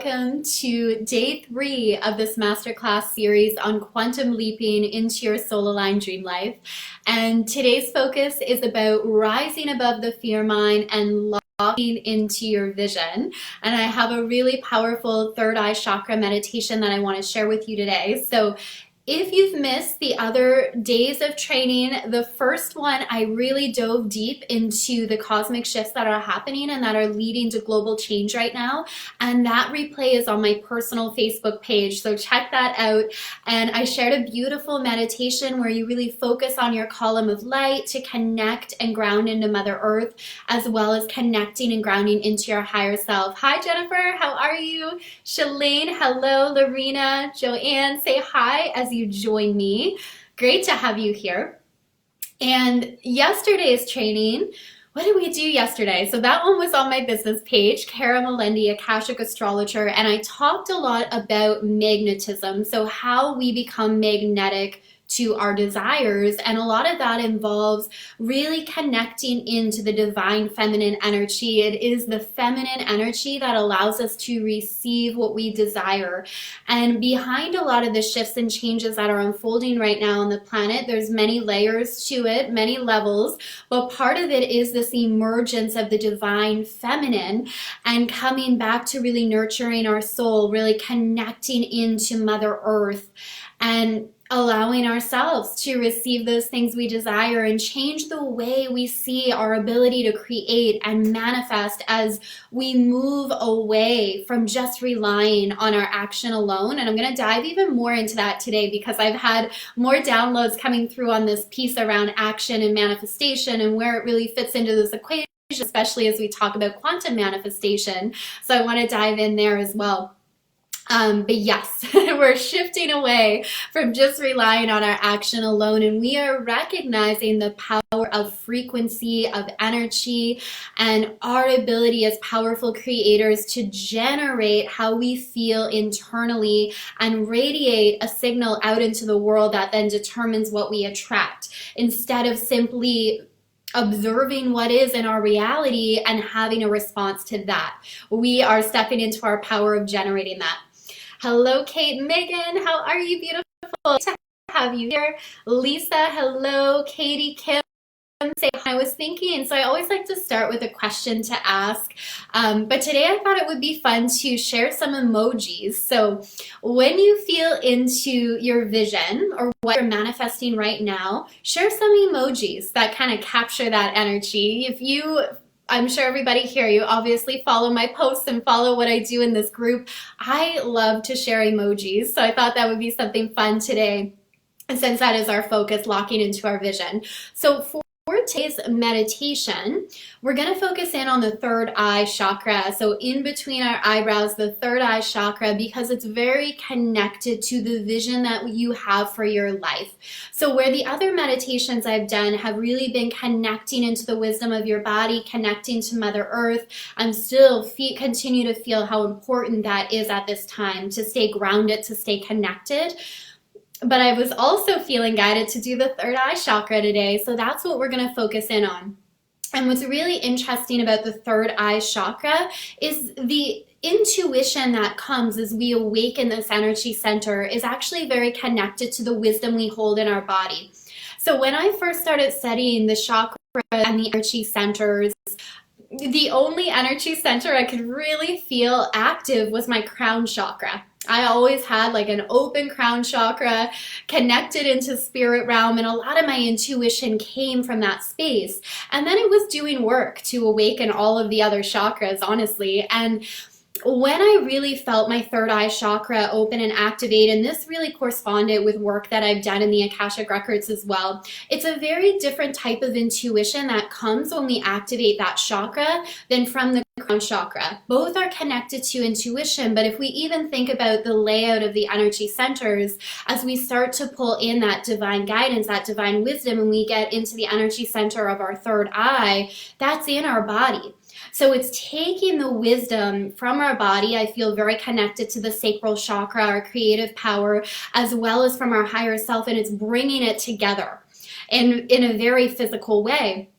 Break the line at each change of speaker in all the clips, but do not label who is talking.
Welcome to day 3 of this masterclass series on quantum leaping into your soul-aligned dream life. And today's focus is about rising above the fear mind and locking into your vision. And I have a really powerful third eye chakra meditation that I want to share with you today. So if you've missed the other days of training, the first one I really dove deep into the cosmic shifts that are happening and that are leading to global change right now. And that replay is on my personal Facebook page, so check that out. And I shared a beautiful meditation where you really focus on your column of light to connect and ground into Mother Earth, as well as connecting and grounding into your higher self. Hi Jennifer, how are you? Shalane, hello. Lorena, Joanne, say hi as you join me. Great to have you here. And yesterday's training, what did we do yesterday? So that one was on my business page, Kara Melendi, Akashic Astrologer, and I talked a lot about magnetism, so how we become magnetic to our desires, and a lot of that involves really connecting into the divine feminine energy. It is the feminine energy that allows us to receive what we desire. And behind a lot of the shifts and changes that are unfolding right now on the planet, there's many layers to it, many levels, but part of it is this emergence of the divine feminine and coming back to really nurturing our soul, really connecting into Mother Earth and allowing ourselves to receive those things we desire and change the way we see our ability to create and manifest as we move away from just relying on our action alone. And I'm going to dive even more into that today because I've had more downloads coming through on this piece around action and manifestation and where it really fits into this equation, especially as we talk about quantum manifestation. So I want to dive in there as well. But yes, we're shifting away from just relying on our action alone, and we are recognizing the power of frequency, of energy, and our ability as powerful creators to generate how we feel internally and radiate a signal out into the world that then determines what we attract, instead of simply observing what is in our reality and having a response to that. We are stepping into our power of generating that. Hello, Kate, Megan, how are you? Beautiful to have you here. Lisa, hello. Katie, Kim, say hi. I was thinking, so I always like to start with a question to ask, but today I thought it would be fun to share some emojis. So when you feel into your vision or what you're manifesting right now, share some emojis that kind of capture that energy. I'm sure everybody here, you obviously follow my posts and follow what I do in this group. I love to share emojis, so I thought that would be something fun today. And since that is our focus, locking into our vision. So for today's meditation, we're going to focus in on the third eye chakra. So in between our eyebrows, the third eye chakra, because it's very connected to the vision that you have for your life. So where the other meditations I've done have really been connecting into the wisdom of your body, connecting to Mother Earth, I'm still continue to feel how important that is at this time, to stay grounded, to stay connected. But I was also feeling guided to do the third eye chakra today, so that's what we're going to focus in on. And what's really interesting about the third eye chakra is the intuition that comes as we awaken this energy center is actually very connected to the wisdom we hold in our body. So when I first started studying the chakra and the energy centers, the only energy center I could really feel active was my crown chakra. I always had like an open crown chakra connected into spirit realm, and a lot of my intuition came from that space. And then it was doing work to awaken all of the other chakras, honestly. And when I really felt my third eye chakra open and activate, and this really corresponded with work that I've done in the Akashic Records as well, it's a very different type of intuition that comes when we activate that chakra than from the crown chakra. Both are connected to intuition, but if we even think about the layout of the energy centers, as we start to pull in that divine guidance, that divine wisdom, and we get into the energy center of our third eye, that's in our body. So it's taking the wisdom from our body. I feel very connected to the sacral chakra, our creative power, as well as from our higher self, and it's bringing it together in a very physical way.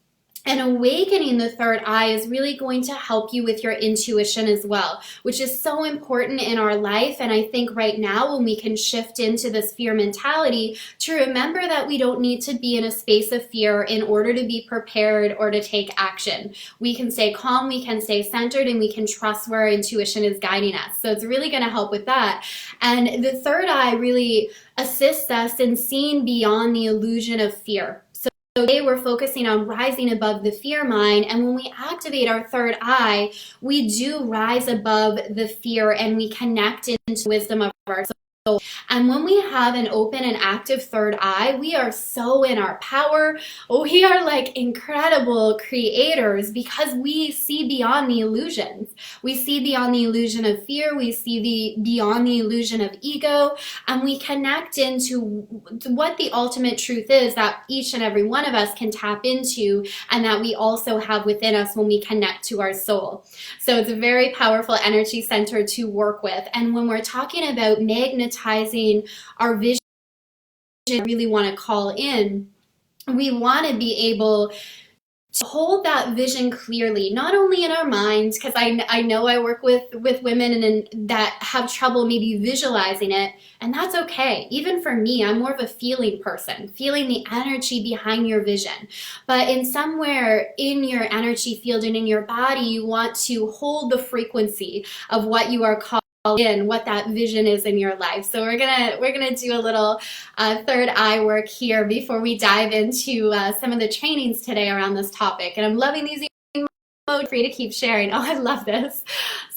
And awakening the third eye is really going to help you with your intuition as well, which is so important in our life. And I think right now, when we can shift into this fear mentality, to remember that we don't need to be in a space of fear in order to be prepared or to take action. We can stay calm, we can stay centered, and we can trust where our intuition is guiding us. So it's really going to help with that. And the third eye really assists us in seeing beyond the illusion of fear. So today we're focusing on rising above the fear mind, and when we activate our third eye, we do rise above the fear and we connect into wisdom of our soul. And when we have an open and active third eye, we are so in our power. We are like incredible creators because we see beyond the illusions. We see beyond the illusion of fear. We see beyond the illusion of ego, and we connect into what the ultimate truth is that each and every one of us can tap into, and that we also have within us when we connect to our soul. So it's a very powerful energy center to work with. And when we're talking about magnetizing our vision, really want to call in, we want to be able to hold that vision clearly, not only in our minds, because I know I work with women and that have trouble maybe visualizing it, and that's okay. Even for me, I'm more of a feeling person, feeling the energy behind your vision. But in somewhere in your energy field and in your body, you want to hold the frequency of what you are called in, what that vision is in your life. So we're gonna do a little third eye work here before we dive into some of the trainings today around this topic. And I'm loving these emojis. Free to keep sharing. Oh, I love this.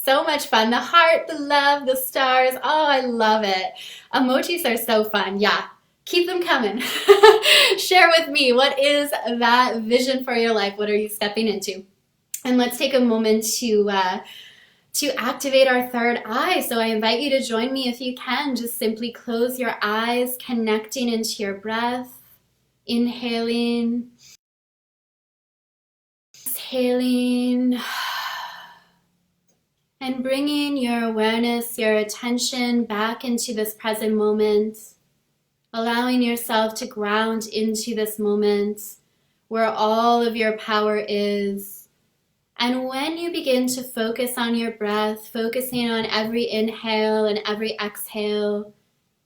So much fun. The heart, the love, the stars. Oh, I love it. Emojis are so fun. Yeah. Keep them coming. Share with me, what is that vision for your life? What are you stepping into? And let's take a moment to activate our third eye. So I invite you to join me if you can. Just simply close your eyes, connecting into your breath, inhaling, exhaling, and bringing your awareness, your attention back into this present moment, allowing yourself to ground into this moment where all of your power is. And when you begin to focus on your breath, focusing on every inhale and every exhale,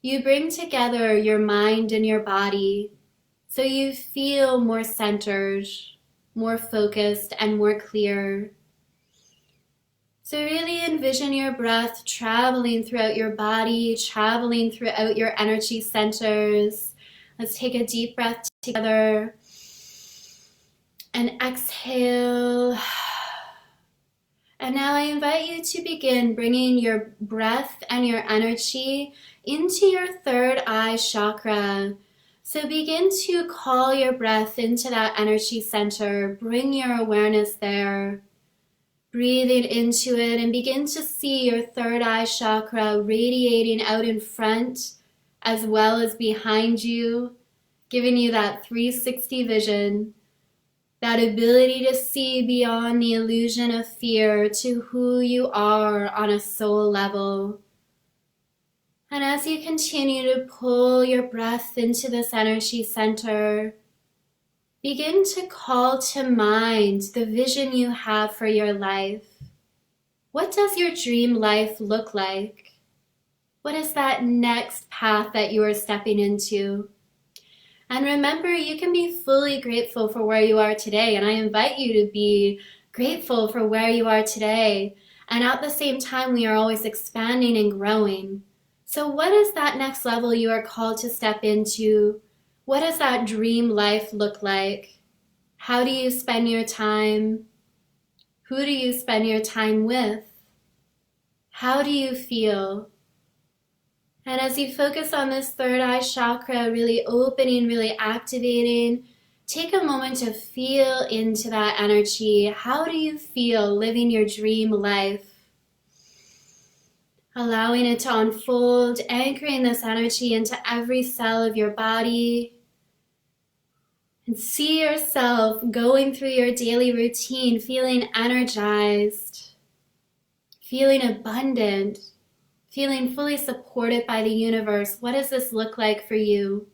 you bring together your mind and your body so you feel more centered, more focused, and more clear. So really envision your breath traveling throughout your body, traveling throughout your energy centers. Let's take a deep breath together and exhale. And now I invite you to begin bringing your breath and your energy into your third eye chakra. So begin to call your breath into that energy center. Bring your awareness there. Breathing into it and begin to see your third eye chakra radiating out in front as well as behind you, giving you that 360 vision. That ability to see beyond the illusion of fear to who you are on a soul level. And as you continue to pull your breath into this energy center, begin to call to mind the vision you have for your life. What does your dream life look like? What is that next path that you are stepping into? And remember, you can be fully grateful for where you are today. And I invite you to be grateful for where you are today. And at the same time, we are always expanding and growing. So what is that next level you are called to step into? What does that dream life look like? How do you spend your time? Who do you spend your time with? How do you feel? And as you focus on this third eye chakra, really opening, really activating, take a moment to feel into that energy. How do you feel living your dream life? Allowing it to unfold, anchoring this energy into every cell of your body. And see yourself going through your daily routine, feeling energized, feeling abundant, feeling fully supported by the universe. What does this look like for you?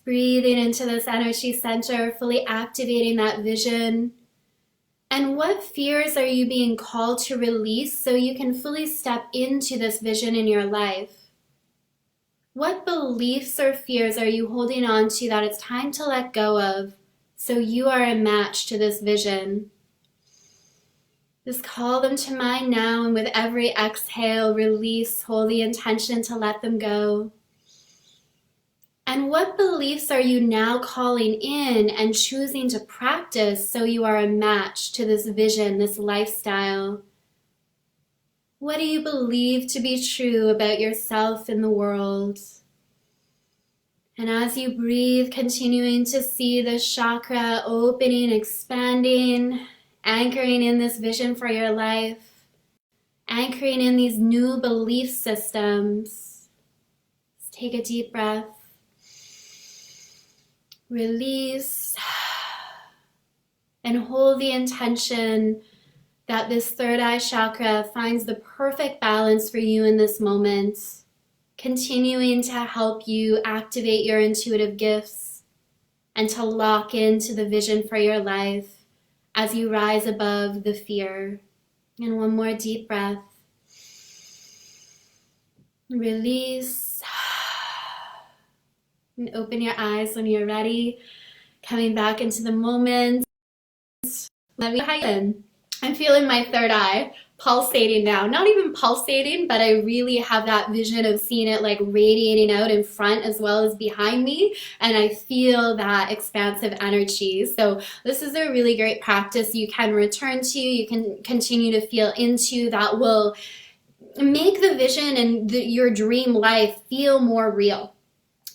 Breathing into this energy center, fully activating that vision. And what fears are you being called to release so you can fully step into this vision in your life? What beliefs or fears are you holding on to that it's time to let go of so you are a match to this vision? Just call them to mind now, and with every exhale, release, hold the intention to let them go. And what beliefs are you now calling in and choosing to practice so you are a match to this vision, this lifestyle? What do you believe to be true about yourself in the world? And as you breathe, continuing to see the chakra opening, expanding, anchoring in this vision for your life, anchoring in these new belief systems. Let's take a deep breath. Release and hold the intention that this third eye chakra finds the perfect balance for you in this moment, continuing to help you activate your intuitive gifts and to lock into the vision for your life as you rise above the fear. And one more deep breath. Release. And open your eyes when you're ready. Coming back into the moment. Let me in. I'm feeling my third eye pulsating now. Not even pulsating, but I really have that vision of seeing it like radiating out in front as well as behind me. And I feel that expansive energy. So this is a really great practice you can return to. You can continue to feel into that will make the vision and your dream life feel more real.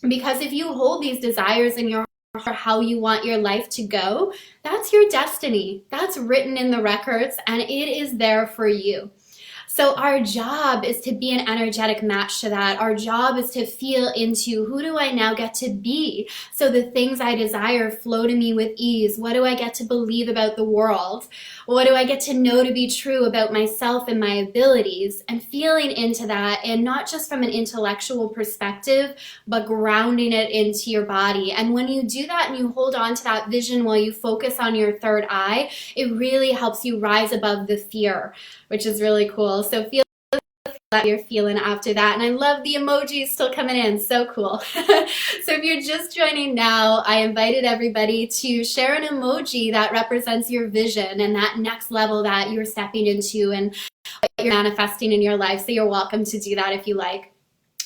Because if you hold these desires in your heart for how you want your life to go, that's your destiny. That's written in the records and it is there for you. So our job is to be an energetic match to that. Our job is to feel into who do I now get to be so the things I desire flow to me with ease. What do I get to believe about the world? What do I get to know to be true about myself and my abilities? And feeling into that, and not just from an intellectual perspective, but grounding it into your body. And when you do that and you hold on to that vision while you focus on your third eye, it really helps you rise above the fear, which is really cool. So feel that you're feeling after that. And I love the emojis still coming in. So cool. So if you're just joining now, I invited everybody to share an emoji that represents your vision and that next level that you're stepping into and what you're manifesting in your life. So you're welcome to do that if you like.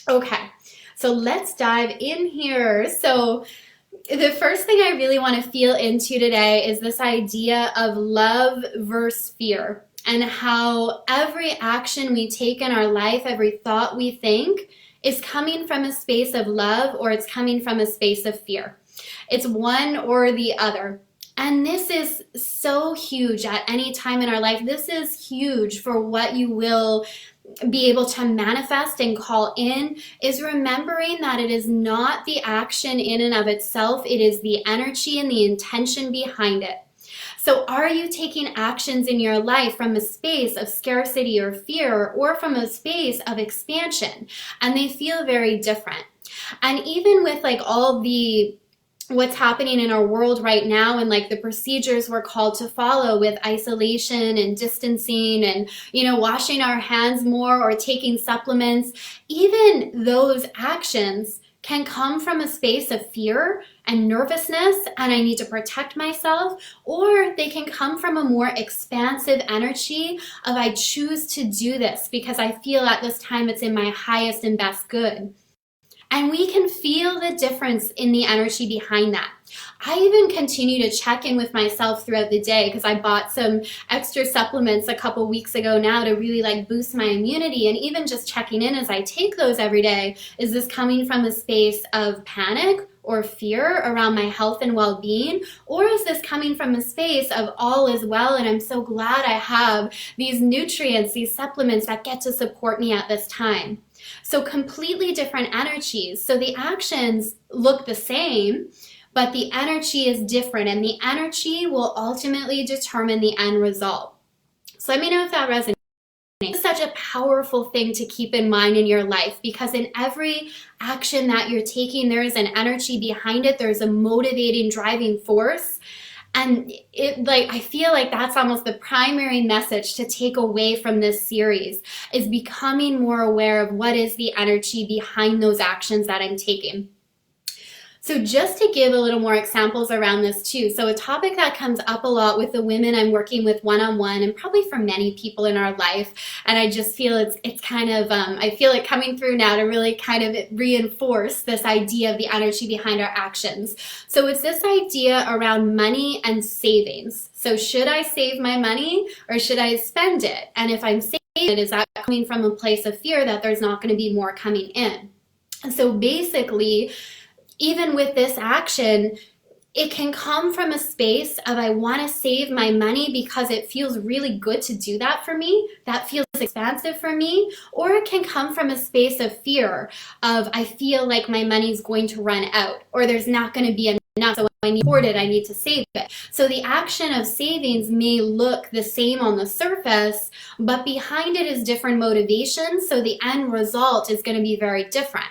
Okay, so let's dive in here. So the first thing I really want to feel into today is this idea of love versus fear, and how every action we take in our life, every thought we think, is coming from a space of love or it's coming from a space of fear. It's one or the other. And this is so huge at any time in our life. This is huge for what you will be able to manifest and call in, is remembering that it is not the action in and of itself, it is the energy and the intention behind it. So are you taking actions in your life from a space of scarcity or fear, or from a space of expansion? And they feel very different. And even with like all the what's happening in our world right now and like the procedures we're called to follow with isolation and distancing and, washing our hands more or taking supplements, even those actions can come from a space of fear and nervousness and I need to protect myself, or they can come from a more expansive energy of I choose to do this because I feel at this time it's in my highest and best good. And we can feel the difference in the energy behind that. I even continue to check in with myself throughout the day because I bought some extra supplements a couple weeks ago now to really like boost my immunity, and even just checking in as I take those every day. Is this coming from a space of panic or fear around my health and well-being? Or is this coming from a space of all is well and I'm so glad I have these nutrients, these supplements that get to support me at this time? So completely different energies. So the actions look the same, but the energy is different, and the energy will ultimately determine the end result. So let me know if that resonates. It's such a powerful thing to keep in mind in your life, because in every action that you're taking, there is an energy behind it. There's a motivating, driving force. And I feel like that's almost the primary message to take away from this series, is becoming more aware of what is the energy behind those actions that I'm taking. So just to give a little more examples around this too. So a topic that comes up a lot with the women I'm working with one-on-one, and probably for many people in our life, and I just feel it's kind of, I feel it coming through now to really kind of reinforce this idea of the energy behind our actions. So it's this idea around money and savings. So should I save my money or should I spend it? And if I'm saving it, is that coming from a place of fear that there's not going to be more coming in? And so basically, even with this action, it can come from a space of I want to save my money because it feels really good to do that for me. That feels expansive for me. Or it can come from a space of fear of I feel like my money's going to run out, or there's not going to be enough, so I need to hoard it, I need to save it. So the action of savings may look the same on the surface, but behind it is different motivations. So the end result is going to be very different.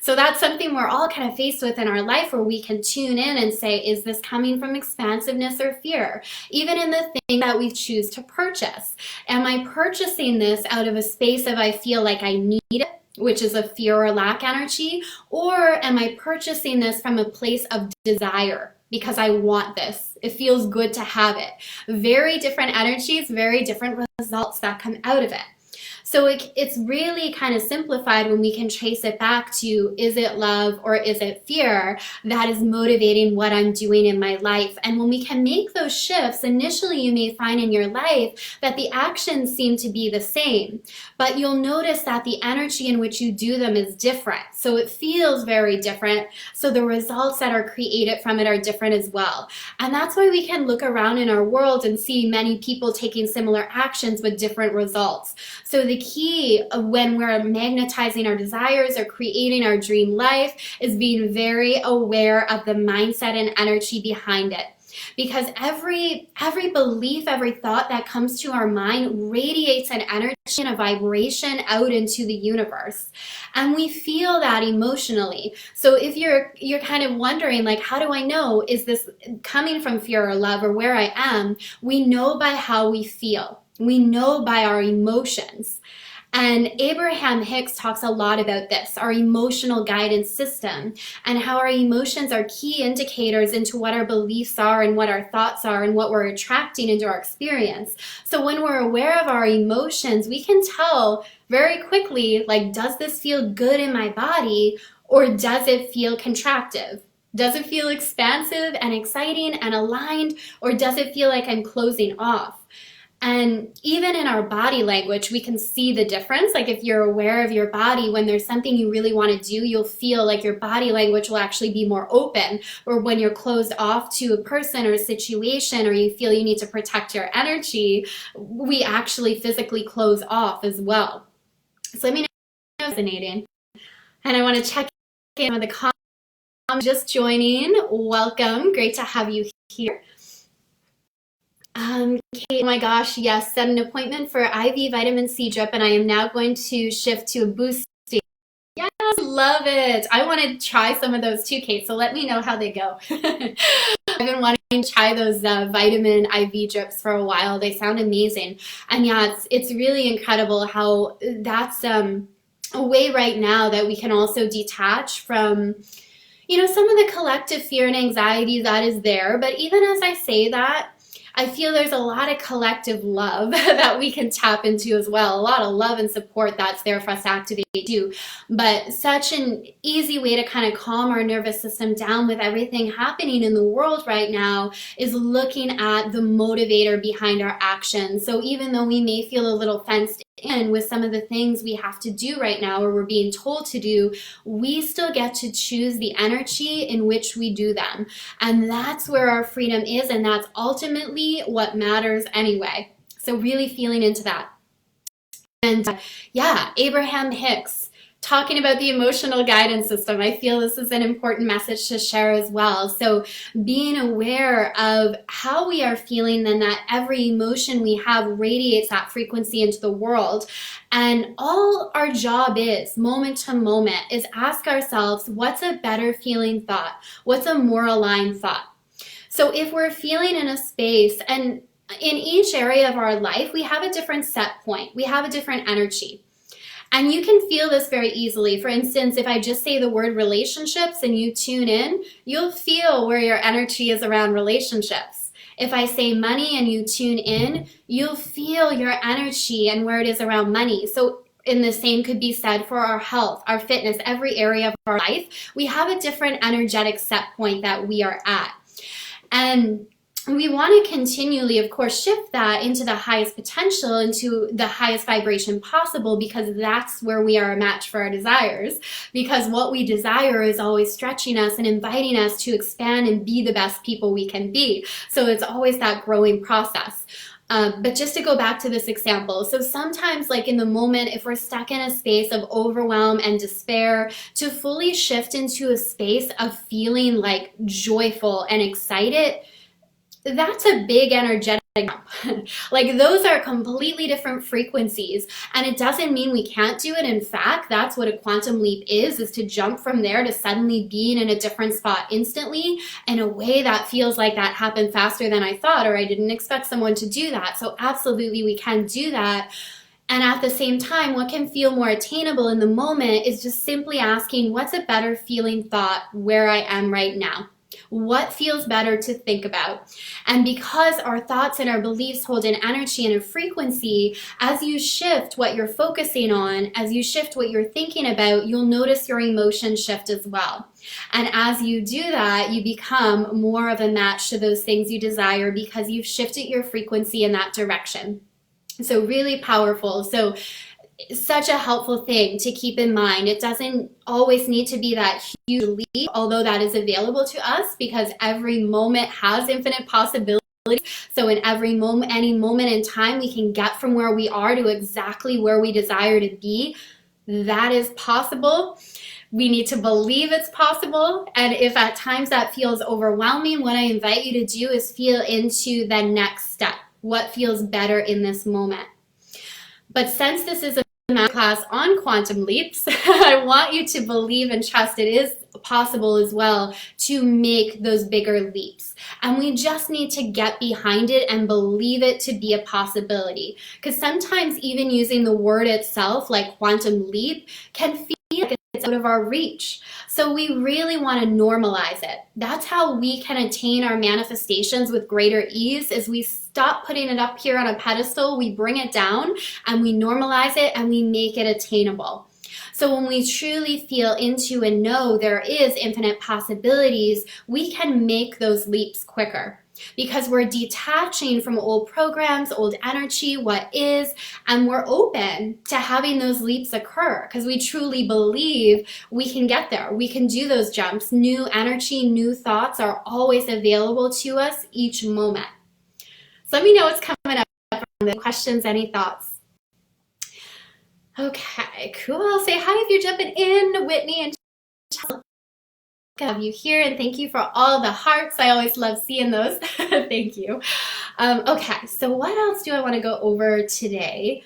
So that's something we're all kind of faced with in our life, where we can tune in and say, is this coming from expansiveness or fear? Even in the thing that we choose to purchase. Am I purchasing this out of a space of I feel like I need it, which is a fear or lack energy? Or am I purchasing this from a place of desire? Because I want this. It feels good to have it. Very different energies, very different results that come out of it. So it's really kind of simplified when we can trace it back to, is it love or is it fear that is motivating what I'm doing in my life? And when we can make those shifts, initially you may find in your life that the actions seem to be the same, but you'll notice that the energy in which you do them is different. So it feels very different. So the results that are created from it are different as well. And that's why we can look around in our world and see many people taking similar actions with different results. So the key of when we're magnetizing our desires or creating our dream life is being very aware of the mindset and energy behind it. Because every belief, every thought that comes to our mind radiates an energy and a vibration out into the universe. And we feel that emotionally. So if you're kind of wondering, like, how do I know, is this coming from fear or love or where I am? We know by how we feel. We know by our emotions. And Abraham Hicks talks a lot about this, our emotional guidance system, and how our emotions are key indicators into what our beliefs are and what our thoughts are and what we're attracting into our experience. So when we're aware of our emotions, we can tell very quickly, like, does this feel good in my body, or does it feel contractive? Does it feel expansive and exciting and aligned, or does it feel like I'm closing off? And even in our body language, we can see the difference. Like if you're aware of your body, when there's something you really want to do, you'll feel like your body language will actually be more open. Or when you're closed off to a person or a situation, or you feel you need to protect your energy, we actually physically close off as well. So let me know if it's resonating. And I want to check in with the comments. Just joining. Welcome. Great to have you here. Kate, oh my gosh, yes, set an appointment for IV vitamin C drip, and I am now going to shift to a boost stage. Yes, love it. I want to try some of those too, Kate, so let me know how they go. I've been wanting to try those vitamin IV drips for a while. They sound amazing. And yeah, it's really incredible how that's a way right now that we can also detach from, you know, some of the collective fear and anxiety that is there. But even as I say that, I feel there's a lot of collective love that we can tap into as well. A lot of love and support that's there for us to activate too. But such an easy way to kind of calm our nervous system down with everything happening in the world right now is looking at the motivator behind our actions. So even though we may feel a little fenced in with some of the things we have to do right now, or we're being told to do, we still get to choose the energy in which we do them. And that's where our freedom is, and that's ultimately what matters anyway. So really feeling into that. And yeah, Abraham Hicks talking about the emotional guidance system, I feel this is an important message to share as well. So being aware of how we are feeling, then that every emotion we have radiates that frequency into the world. And all our job is, moment to moment, is ask ourselves, what's a better feeling thought? What's a more aligned thought? So if we're feeling in a space, and in each area of our life, we have a different set point. We have a different energy. And you can feel this very easily. For instance, if I just say the word relationships and you tune in, you'll feel where your energy is around relationships. If I say money and you tune in, you'll feel your energy and where it is around money. So the same could be said for our health, our fitness, every area of our life. We have a different energetic set point that we are at. And we want to continually, of course, shift that into the highest potential, into the highest vibration possible, because that's where we are a match for our desires. Because what we desire is always stretching us and inviting us to expand and be the best people we can be. So it's always that growing process. But just to go back to this example, so sometimes like in the moment, if we're stuck in a space of overwhelm and despair, to fully shift into a space of feeling like joyful and excited, that's a big energetic jump. Like those are completely different frequencies, and it doesn't mean we can't do it. In fact, that's what a quantum leap is to jump from there to suddenly being in a different spot instantly in a way that feels like that happened faster than I thought, or I didn't expect someone to do that. So absolutely we can do that. And at the same time, what can feel more attainable in the moment is just simply asking, what's a better feeling thought where I am right now? What feels better to think about? And because our thoughts and our beliefs hold an energy and a frequency, as you shift what you're focusing on, as you shift what you're thinking about, you'll notice your emotions shift as well. And as you do that, you become more of a match to those things you desire because you've shifted your frequency in that direction. So really powerful. So such a helpful thing to keep in mind. It doesn't always need to be that huge leap, although that is available to us because every moment has infinite possibilities. So in every moment, any moment in time, we can get from where we are to exactly where we desire to be. That is possible. We need to believe it's possible. And if at times that feels overwhelming, what I invite you to do is feel into the next step. What feels better in this moment? But since this is a class on quantum leaps, I want you to believe and trust it is possible as well to make those bigger leaps. And we just need to get behind it and believe it to be a possibility. Because sometimes even using the word itself, like quantum leap, can feel like it's out of our reach. So we really want to normalize it. That's how we can attain our manifestations with greater ease, is we stop putting it up here on a pedestal, we bring it down and we normalize it and we make it attainable. So when we truly feel into and know there is infinite possibilities, we can make those leaps quicker because we're detaching from old programs, old energy, what is, and we're open to having those leaps occur because we truly believe we can get there. We can do those jumps. New energy, new thoughts are always available to us each moment. So let me know what's coming up from the questions, any thoughts? Okay, cool. Say hi if you're jumping in, Whitney and Chelsea. Good to have you here, and thank you for all the hearts. I always love seeing those. Thank you. Okay, so what else do I want to go over today?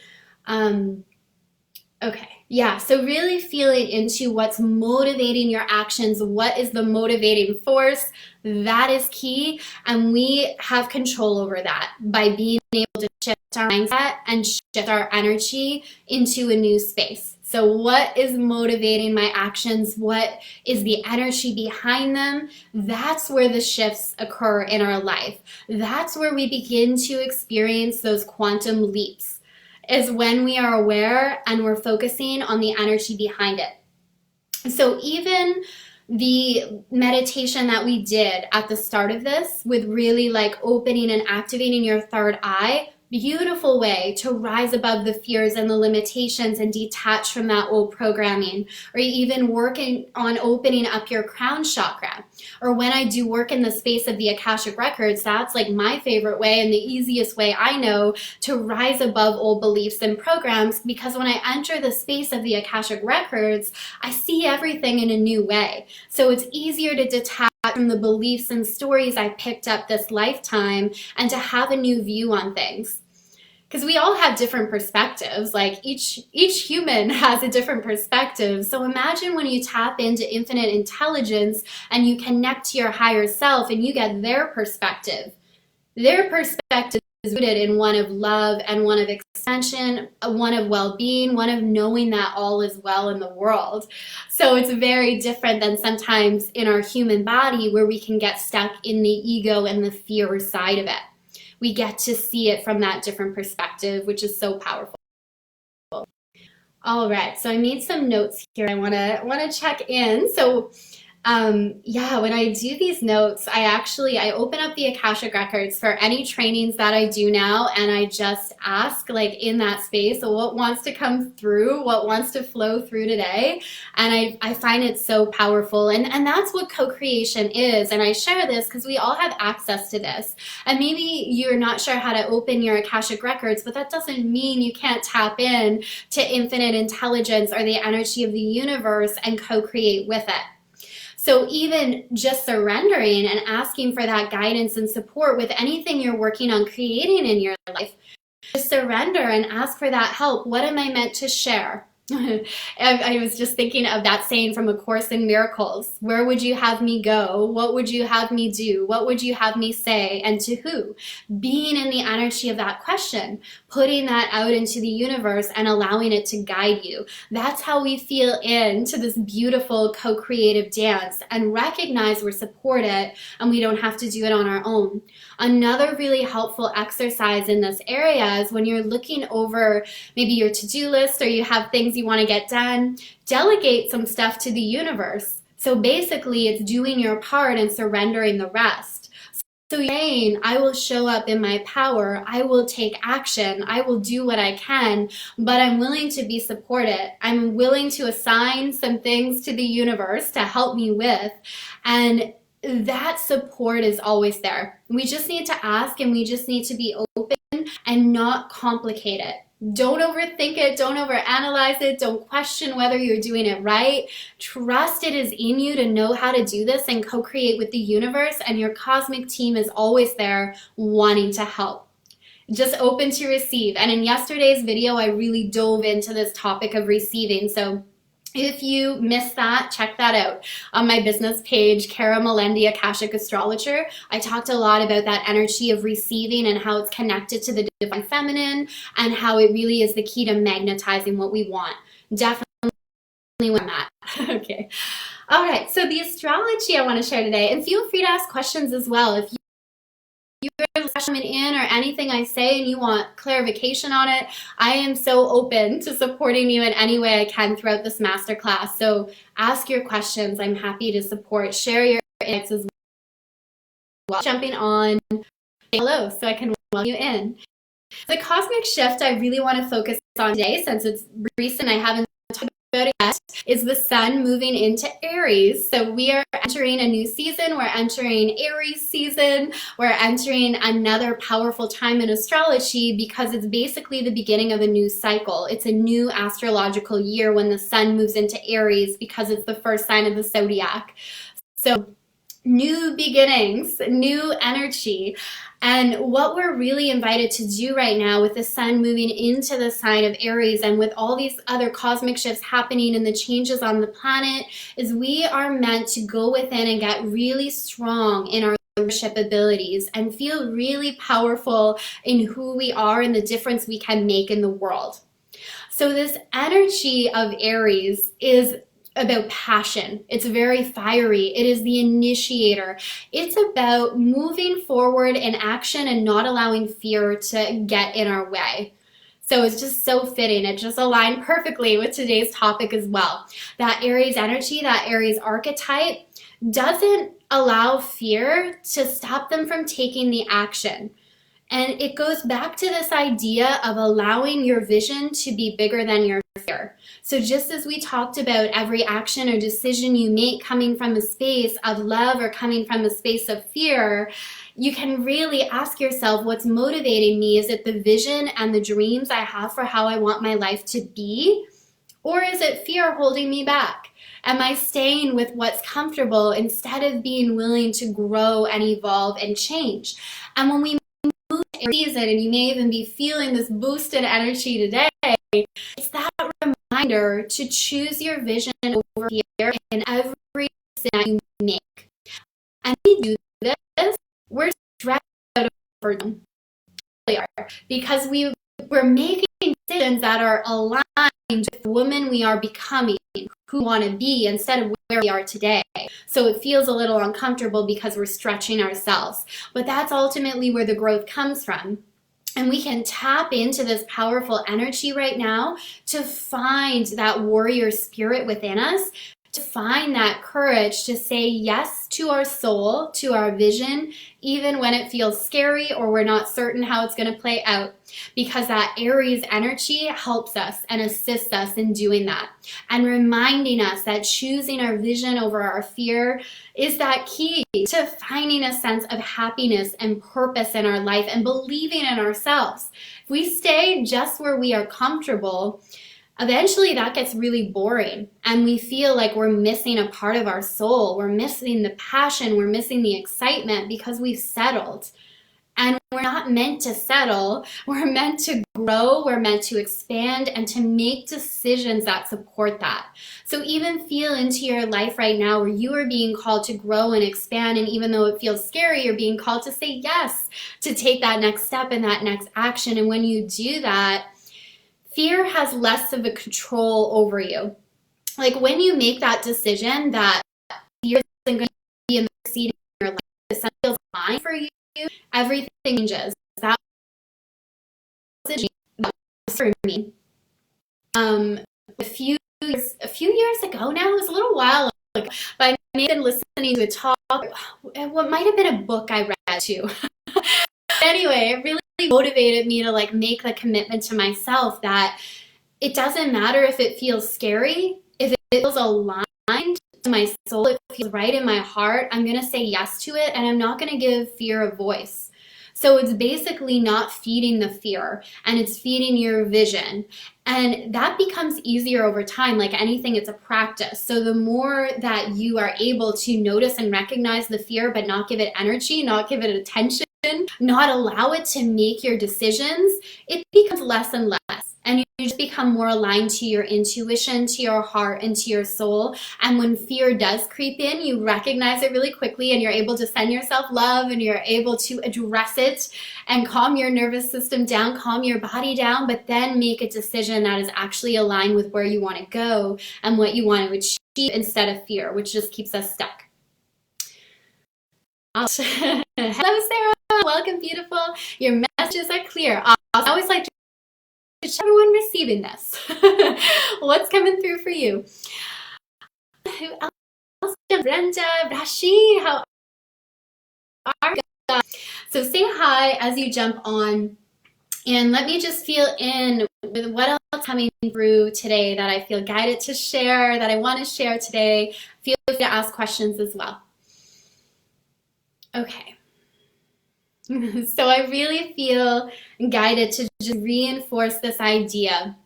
Okay, yeah, so really feeling into what's motivating your actions, what is the motivating force, that is key, and we have control over that by being able to shift our mindset and shift our energy into a new space. So what is motivating my actions? What is the energy behind them? That's where the shifts occur in our life. That's where we begin to experience those quantum leaps, is when we are aware and we're focusing on the energy behind it. So even the meditation that we did at the start of this with really like opening and activating your third eye, beautiful way to rise above the fears and the limitations and detach from that old programming, or even working on opening up your crown chakra. Or when I do work in the space of the Akashic Records, that's like my favorite way and the easiest way I know to rise above old beliefs and programs, because when I enter the space of the Akashic Records, I see everything in a new way. So it's easier to detach from the beliefs and stories I picked up this lifetime and to have a new view on things. Because we all have different perspectives. Like each human has a different perspective. So imagine when you tap into infinite intelligence and you connect to your higher self and you get their perspective. Their perspective is rooted in one of love and one of expansion, one of well-being, one of knowing that all is well in the world. So it's very different than sometimes in our human body where we can get stuck in the ego and the fear side of it. We get to see it from that different perspective, which is so powerful. All right, so I made some notes here. I want to check in. So yeah, when I do these notes, I open up the Akashic Records for any trainings that I do now, and I just ask, like, in that space, so what wants to come through, what wants to flow through today, and I find it so powerful, and that's what co-creation is, and I share this because we all have access to this, and maybe you're not sure how to open your Akashic Records, but that doesn't mean you can't tap in to infinite intelligence or the energy of the universe and co-create with it. So even just surrendering and asking for that guidance and support with anything you're working on creating in your life, just surrender and ask for that help. What am I meant to share? I was just thinking of that saying from A Course in Miracles. Where would you have me go? What would you have me do? What would you have me say? And to who? Being in the energy of that question, putting that out into the universe and allowing it to guide you. That's how we feel into this beautiful co-creative dance and recognize we're supported and we don't have to do it on our own. Another really helpful exercise in this area is when you're looking over maybe your to-do list or you have things you want to get done, delegate some stuff to the universe. So basically it's doing your part and surrendering the rest. So you're saying, I will show up in my power, I will take action, I will do what I can, but I'm willing to be supported. I'm willing to assign some things to the universe to help me with, and that support is always there. We just need to ask and we just need to be open and not complicate it. Don't overthink it, don't overanalyze it, don't question whether you're doing it right. Trust it is in you to know how to do this and co-create with the universe, and your cosmic team is always there wanting to help. Just open to receive. And in yesterday's video, I really dove into this topic of receiving. So if you missed that, check that out on my business page, Kara Melendi, Akashic Astrologer. I talked a lot about that energy of receiving and how it's connected to the divine feminine and how it really is the key to magnetizing what we want. Definitely want that. Okay. All right. So the astrology I want to share today, and feel free to ask questions as well. If you're coming in or anything I say and you want clarification on it, I am so open to supporting you in any way I can throughout this masterclass. So ask your questions. I'm happy to support. Share your insights as well. Jumping on, say hello so I can welcome you in. The cosmic shift I really want to focus on today, since it's recent, I haven't talked about it yet, is the sun moving into Aries. So we are entering a new season. We're entering Aries season. We're entering another powerful time in astrology because it's basically the beginning of a new cycle. It's a new astrological year when the sun moves into Aries because it's the first sign of the zodiac. So new beginnings, new energy. And what we're really invited to do right now with the sun moving into the sign of Aries and with all these other cosmic shifts happening and the changes on the planet is we are meant to go within and get really strong in our leadership abilities and feel really powerful in who we are and the difference we can make in the world. So this energy of Aries is about passion. It's very fiery. It is the initiator. It's about moving forward in action and not allowing fear to get in our way. So it's just so fitting. It just aligned perfectly with today's topic as well. That Aries energy, that Aries archetype doesn't allow fear to stop them from taking the action. And it goes back to this idea of allowing your vision to be bigger than your fear. So just as we talked about every action or decision you make coming from a space of love or coming from a space of fear, you can really ask yourself, what's motivating me? Is it the vision and the dreams I have for how I want my life to be? Or is it fear holding me back? Am I staying with what's comfortable instead of being willing to grow and evolve and change? And when we move to season, and you may even be feeling this boosted energy today, it's that reminder to choose your vision over fear in every decision you make. And we do this, we're stressed out over them. Because we're making decisions that are aligned with the woman we are becoming, who we want to be, instead of where we are today. So it feels a little uncomfortable because we're stretching ourselves. But that's ultimately where the growth comes from. And we can tap into this powerful energy right now to find that warrior spirit within us, to find that courage to say yes to our soul, to our vision, even when it feels scary or we're not certain how it's going to play out, because that Aries energy helps us and assists us in doing that, and reminding us that choosing our vision over our fear is that key to finding a sense of happiness and purpose in our life and believing in ourselves. If we stay just where we are comfortable, eventually that gets really boring and we feel like we're missing a part of our soul. We're missing the passion. We're missing the excitement because we've settled. And we're not meant to settle. We're meant to grow. We're meant to expand and to make decisions that support that. So even feel into your life right now where you are being called to grow and expand. And even though it feels scary, you're being called to say yes, to take that next step and that next action. And when you do that, fear has less of a control over you. Like when you make that decision that fear isn't going to be in the seat in your life, this feels fine for you, everything changes. That was for me. A few years ago now, it was a little while ago, but I may have been listening to a talk, what might have been a book I read too. Anyway, it really motivated me to like make the commitment to myself that it doesn't matter if it feels scary, if it feels aligned to my soul, it feels right in my heart, I'm going to say yes to it, and I'm not going to give fear a voice. So it's basically not feeding the fear, and it's feeding your vision. And that becomes easier over time. Like anything, it's a practice. So the more that you are able to notice and recognize the fear, but not give it energy, not give it attention, not allow it to make your decisions, it becomes less and less. And you just become more aligned to your intuition, to your heart, and to your soul. And when fear does creep in, you recognize it really quickly and you're able to send yourself love and you're able to address it and calm your nervous system down, calm your body down, but then make a decision that is actually aligned with where you want to go and what you want to achieve instead of fear, which just keeps us stuck. Hello, Sarah. Welcome, beautiful. Your messages are clear. I always like to everyone receiving this. What's coming through for you? Who else? Brenda, Rashi, how are you? So say hi as you jump on, and let me just feel in with what else coming through today that I feel guided to share, that I want to share today. Feel free to ask questions as well. Okay. So I really feel guided to just reinforce this idea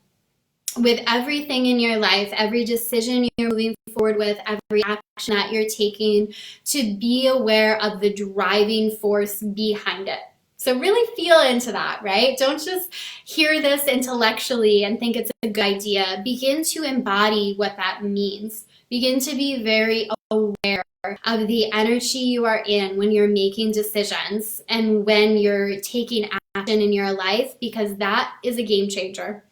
with everything in your life, every decision you're moving forward with, every action that you're taking, to be aware of the driving force behind it. So really feel into that, right? Don't just hear this intellectually and think it's a good idea. Begin to embody what that means. Begin to be very aware of the energy you are in when you're making decisions and when you're taking action in your life, because that is a game changer.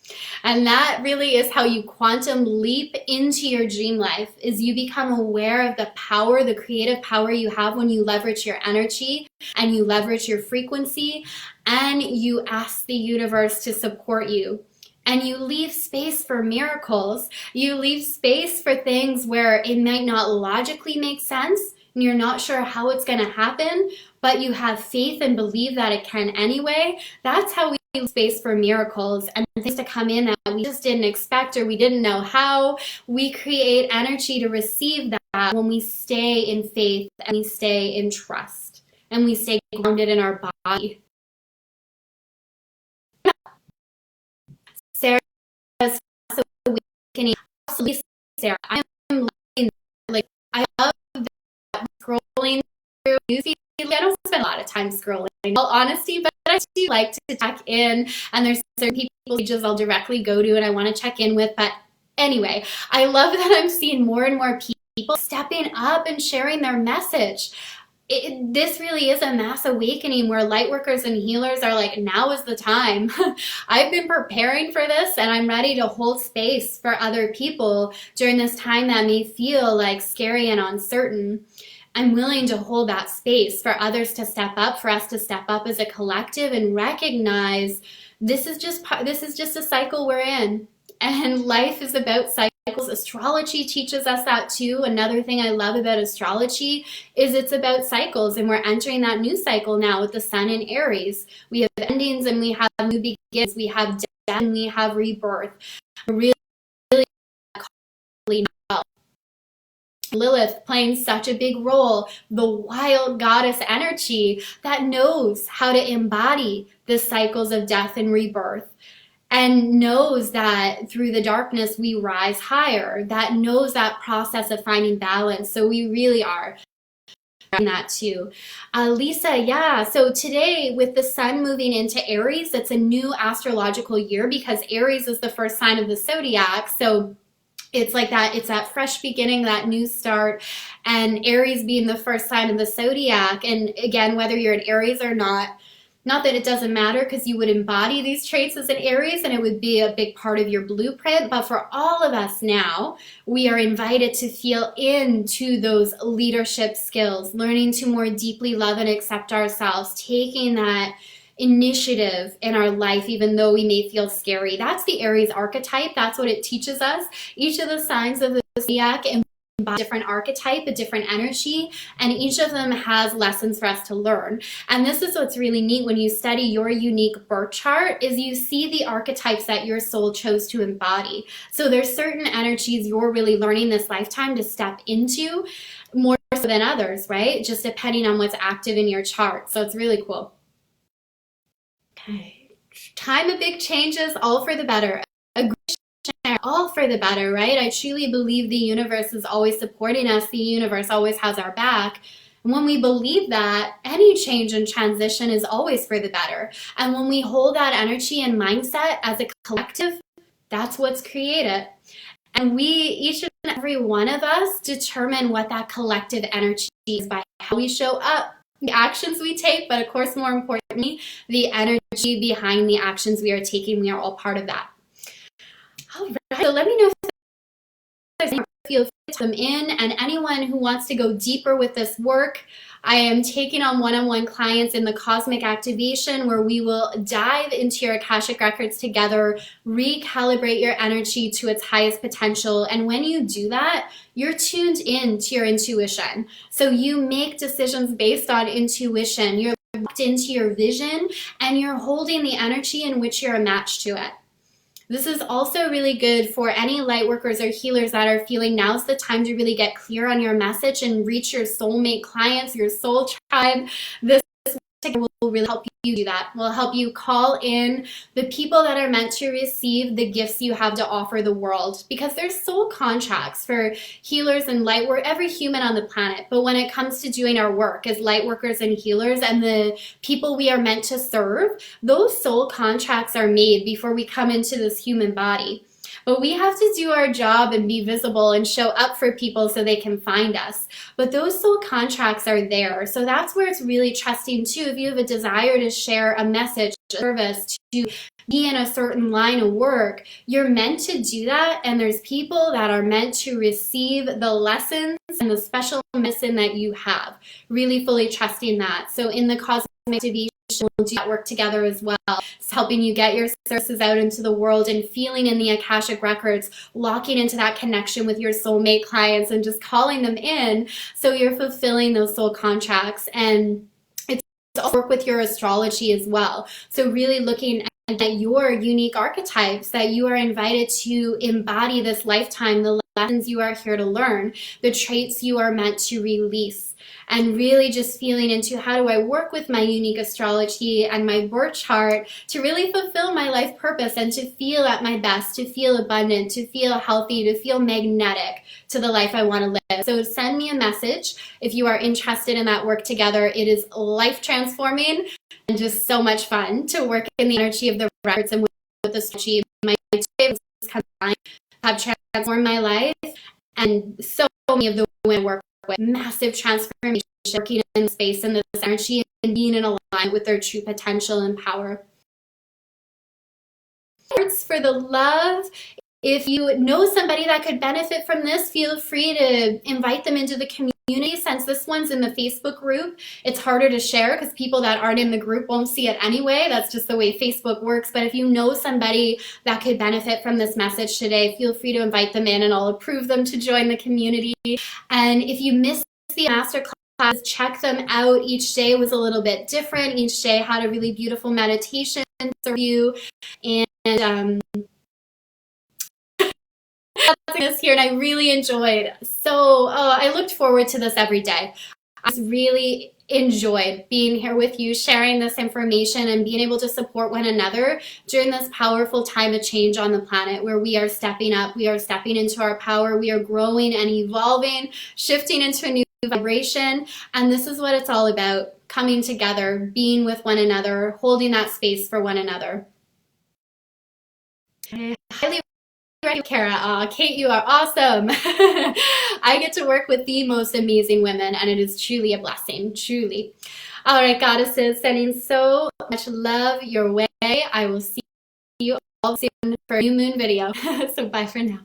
And that really is how you quantum leap into your dream life, is you become aware of the power, the creative power you have when you leverage your energy and you leverage your frequency and you ask the universe to support you. And you leave space for miracles. You leave space for things where it might not logically make sense. and you're not sure how it's going to happen, but you have faith and believe that it can anyway, that's how we leave space for miracles and things to come in that we just didn't expect or we didn't know how. We create energy to receive that when we stay in faith and we stay in trust and we stay grounded in our body. Sarah says, awakening. Absolutely, Sarah. I am like, I love that scrolling through newsfeed. I don't spend a lot of time scrolling, in all honesty, but I do like to check in, and there's certain people's pages I'll directly go to and I want to check in with. But anyway, I love that I'm seeing more and more people stepping up and sharing their message. This really is a mass awakening where light workers and healers are like, now is the time. I've been preparing for this and I'm ready to hold space for other people during this time that may feel like scary and uncertain. I'm willing to hold that space for others to step up, for us to step up as a collective and recognize this is just a cycle we're in. And life is about cycles. Astrology teaches us that too. Another thing I love about astrology is it's about cycles, and we're entering that new cycle now with the sun in Aries. We have endings and we have new beginnings. We have death and we have rebirth. Really, really well. Lilith playing such a big role, the wild goddess energy that knows how to embody the cycles of death and rebirth, and knows that through the darkness we rise higher, that knows that process of finding balance. So we really are in that too. Lisa, yeah, so today with the sun moving into Aries, it's a new astrological year because Aries is the first sign of the zodiac. So it's like that, it's that fresh beginning, that new start, and Aries being the first sign of the zodiac. And again, whether you're an Aries or not that it doesn't matter, because you would embody these traits as an Aries and it would be a big part of your blueprint. But for all of us now, we are invited to feel into those leadership skills, learning to more deeply love and accept ourselves, taking that initiative in our life, even though we may feel scary. That's the Aries archetype. That's what it teaches us. Each of the signs of the zodiac embody a different archetype, a different energy, and each of them has lessons for us to learn. And this is what's really neat when you study your unique birth chart, is you see the archetypes that your soul chose to embody. So there's certain energies you're really learning this lifetime to step into more so than others, right? Just depending on what's active in your chart. So it's really cool. Okay. Time of big changes, all for the better. All for the better, right? I truly believe the universe is always supporting us. The universe always has our back. And when we believe that, any change and transition is always for the better. And when we hold that energy and mindset as a collective, that's what's created. And we, each and every one of us, determine what that collective energy is by how we show up, the actions we take, but of course, more importantly, the energy behind the actions we are taking. We are all part of that. All right, so let me know if there's feel free to them in, and anyone who wants to go deeper with this work, I am taking on one-on-one clients in the Cosmic Activation, where we will dive into your Akashic Records together, recalibrate your energy to its highest potential. And when you do that, you're tuned in to your intuition. So you make decisions based on intuition. You're locked into your vision, and you're holding the energy in which you're a match to it. This is also really good for any light workers or healers that are feeling now's the time to really get clear on your message and reach your soulmate clients, your soul tribe. This will really help you do that. Will help you call in the people that are meant to receive the gifts you have to offer the world, because there's soul contracts for healers and light work, every human on the planet. But when it comes to doing our work as light workers and healers and the people we are meant to serve, those soul contracts are made before we come into this human body. But we have to do our job and be visible and show up for people so they can find us. But those soul contracts are there. So that's where it's really trusting too. If you have a desire to share a message, a service, to be in a certain line of work, you're meant to do that. And there's people that are meant to receive the lessons and the special medicine that you have. Really fully trusting that. So in the Cosmic Activation, we'll do that work together as well. It's helping you get your services out into the world and feeling in the Akashic Records, locking into that connection with your soulmate clients and just calling them in so you're fulfilling those soul contracts. And it's all work with your astrology as well. So really looking at your unique archetypes that you are invited to embody this lifetime, the lessons you are here to learn, the traits you are meant to release, and really just feeling into how do I work with my unique astrology and my birth chart to really fulfill my life purpose and to feel at my best, to feel abundant, to feel healthy, to feel magnetic to the life I want to live. So send me a message if you are interested in that work together. It is life transforming and just so much fun to work in the energy of the records and with the astrology. My favorites have transformed my life, and so many of the women I work with, massive transformation, working in space and this energy and being in alignment with their true potential and power. For the love, if you know somebody that could benefit from this, feel free to invite them into the community. Since this one's in the Facebook group, it's harder to share because people that aren't in the group won't see it anyway. That's just the way Facebook works. But if you know somebody that could benefit from this message today, feel free to invite them in and I'll approve them to join the community. And if you missed the masterclass, check them out. Each day was a little bit different. Each day had a really beautiful meditation for you. And this here, and I really enjoyed. So I looked forward to this every day. I just really enjoyed being here with you, sharing this information and being able to support one another during this powerful time of change on the planet where we are stepping up, we are stepping into our power, we are growing and evolving, shifting into a new vibration. And this is what it's all about, coming together, being with one another, holding that space for one another. I highly Kara. Kate, you are awesome. I get to work with the most amazing women, and it is truly a blessing, truly. All right, goddesses, sending so much love your way. I will see you all soon for a new moon video. So bye for now.